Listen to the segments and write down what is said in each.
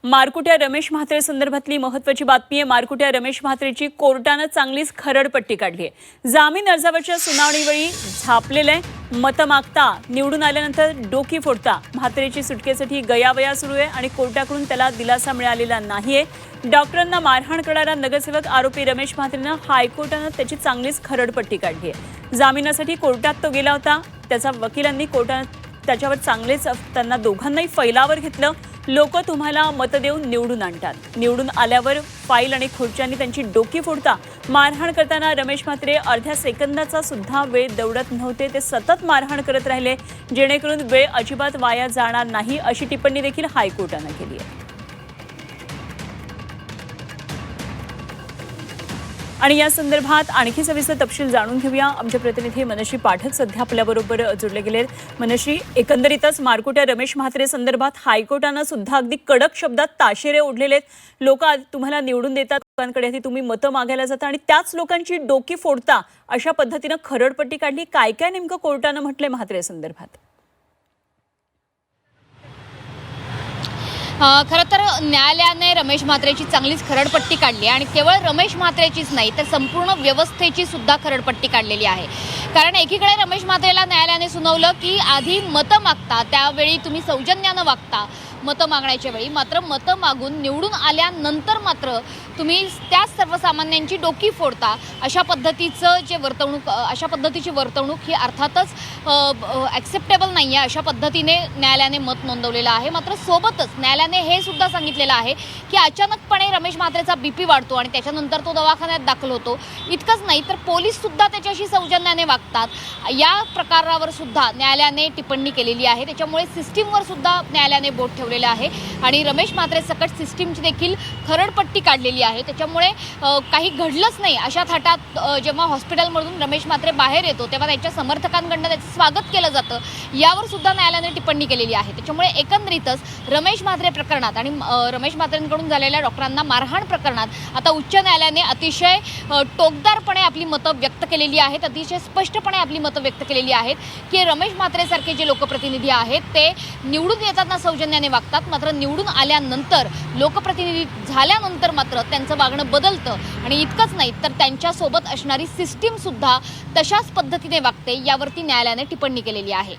मारकुट्या रमेश म्हात्रे संदर्भातली महत्त्वाची बातमी आहे। मारकुट्या रमेश म्हात्रेची कोर्टानं चांगलीच खरडपट्टी काढली आहे। जामीन अर्जावरच्या सुनावणीवेळी झापलेले मत मागता निवडून आल्यानंतर डोकी फोडता म्हात्रेची सुटकेसाठी गयावया सुरू आहे आणि कोर्टाकडून त्याला दिलासा मिळालेला नाहीये। डॉक्टरांना मारहाण करणारा नगरसेवक आरोपी रमेश म्हात्रेनं हायकोर्टानं त्याची चांगलीच खरडपट्टी काढली आहे। जामिनासाठी कोर्टात तो गेला होता। त्याचा वकिलांनी कोर्टात त्याच्यावर चांगलेच त्यांना दोघांनाही फैलावर घेतलं। लोक तुम्हाला मत देऊन निवडून आणतात, निवडून आल्यावर फाईल आणि खुर्च्यांनी त्यांची डोकी फोडता। मारहाण करताना रमेश म्हात्रे अर्ध्या सेकंदाचा सुद्धा वेळ दवडत नव्हते, ते सतत मारहाण करत राहिले, जेणेकरून वेळ अजिबात वाया जाणार नाही अशी टिप्पणी देखील हायकोर्टानं केली आहे। आणि या संदर्भात आणखी सविस्तर तपशील जाणून घेऊया। आमचे प्रतिनिधी मनश्री पाठक सध्या आपल्याबरोबर जोडले गेले आहेत। मनश्री, एकंदरीतच मारकुट्या रमेश म्हात्रे संदर्भात हायकोर्टानं सुद्धा अगदी कडक शब्दात ताशेरे ओढलेले आहेत। लोक तुम्हाला निवडून देतात, लोकांकडे आधी तुम्ही मतं मागायला जाता आणि त्याच लोकांची डोकी फोडता, अशा पद्धतीनं खरडपट्टी काढली। काय काय नेमकं कोर्टानं म्हटलंय म्हात्रे संदर्भात? खरं तर न्यायालयाने रमेश म्हात्रेची चांगलीच खरडपट्टी काढली आणि केवळ रमेश म्हात्रेचीच नाही तर संपूर्ण व्यवस्थेची सुद्धा खरडपट्टी काढलेली आहे। कारण एकीकडे रमेश म्हात्रेला न्यायालयाने सुनावलं की आधी मतं मागता त्यावेळी तुम्ही सौजन्यानं वागता मतं मागण्याच्या वेळी, मात्र मतं मागून निवडून आल्यानंतर मात्र तुम्ही त्या सर्वसामान्यांची डोकी फोडता। अशा पद्धतीची वर्तणूक ही अर्थातच ॲक्सेप्टेबल नाही आहे, अशा पद्धतीने न्यायालयाने मत नोंदवलेलं आहे। मात्र सोबतच न्यायालयाने हे सुद्धा सांगितलेलं आहे की अचानकपणे रमेश म्हात्रेचा बीपी वाढतो आणि त्याच्यानंतर तो दवाखान्यात दाखल होतो। इतकंच नाही तर पोलीस सुद्धा त्याच्याशी सौजन्याने वागतात। या प्रकारावर सुद्धा न्यायालयाने टिप्पणी केलेली आहे। त्याच्यामुळे सिस्टीमवर सुद्धा न्यायालयाने बोट ठेवलेलं आहे आणि रमेश म्हात्रे सकट सिस्टीमची देखील खरडपट्टी काढलेली आहे। त्याच्यामुळे काही घडलंच नाही अशा थाटात जेव्हा हॉस्पिटलमधून रमेश म्हात्रे बाहेर येतो तेव्हा त्याच्या समर्थकांकडून त्याचं स्वागत केलं जातं, यावर सुद्धा न्यायालयाने टिप्पणी केलेली आहे। त्याच्यामुळे एकंदरीतच रमेश म्हात्रे प्रकरणात आणि रमेश म्हात्रेंकडून झालेल्या डॉक्टरांना मारहाण प्रकरणात आता उच्च न्यायालयाने अतिशय टोकदारपणे आपली मतं व्यक्त केलेली आहेत, अतिशय स्पष्टपणे आपली मतं व्यक्त केलेली आहेत की रमेश म्हात्रेसारखे जे लोकप्रतिनिधी आहेत ते निवडून येताना सौजन्याने वागतात, मात्र निवडून आल्यानंतर लोकप्रतिनिधी झाल्यानंतर मात्र त्यांचं वागणं बदलतं आणि इतकंच नाही तर त्यांच्यासोबत असणारी सिस्टीम सुद्धा तशाच पद्धतीने वागते, यावरती न्यायालयाने टिप्पणी केलेली आहे।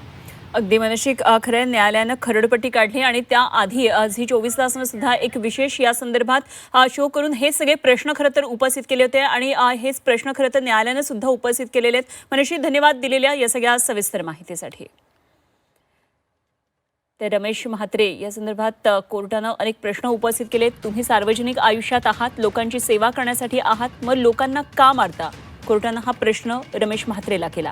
अगदी मनश्री, खरं न्यायालयानं खरडपट्टी काढली आणि त्याआधी झी 24 तासनं सुद्धा एक विशेष या संदर्भात शो करून हे सगळे प्रश्न खरं तर उपस्थित केले होते आणि हेच प्रश्न खरं तर न्यायालयानं सुद्धा उपस्थित केलेले आहेत। मनश्री, धन्यवाद दिलेल्या या सगळ्या सविस्तर माहितीसाठी। तर रमेश म्हात्रे या संदर्भात कोर्टानं अनेक प्रश्न उपस्थित केलेत। तुम्ही सार्वजनिक आयुष्यात आहात, लोकांची सेवा करण्यासाठी आहात, मग लोकांना का मारता? कोर्टानं हा प्रश्न रमेश म्हात्रेला केला।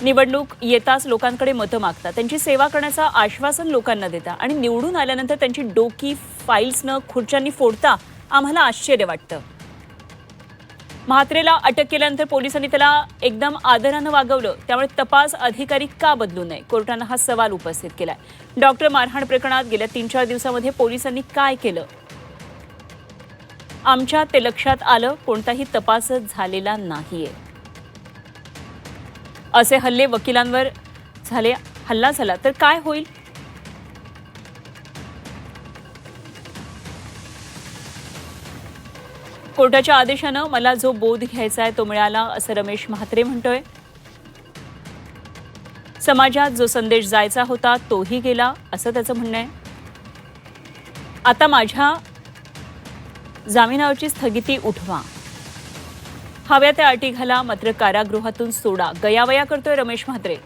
निवडणूक येताच लोकांकडे मतं मागता, त्यांची सेवा करण्याचं आश्वासन लोकांना देता आणि निवडून आल्यानंतर त्यांची डोकी फाईल्सनं खुर्च्यांनी फोडता, आम्हाला आश्चर्य वाटतं। म्हात्रेला अटक केल्यानंतर पोलिसांनी त्याला एकदम आदरानं वागवलं, त्यामुळे तपास अधिकारी का बदलू नये? कोर्टानं हा सवाल उपस्थित केलाय। डॉक्टर मारहाण प्रकरणात गेल्या 3-4 दिवसांमध्ये पोलिसांनी काय केलं? आमच्या ते लक्षात आलं, कोणताही तपासच झालेला नाहीये। असे हल्ले वकिलांवर हल्ला झाला तर काय होईल? कोर्टाच्या आदेशानं मला जो बोध घ्यायचा आहे तो मिळाला, असं रमेश म्हात्रे म्हणतोय। समाजात जो संदेश जायचा होता तोही गेला, असं त्याचं म्हणणं आहे। आता माझ्या जामिनावरची स्थगिती उठवा, हव्या त्या अटी घाला, मात्र कारागृहातून सोडा, गयावया करतोय रमेश म्हात्रे।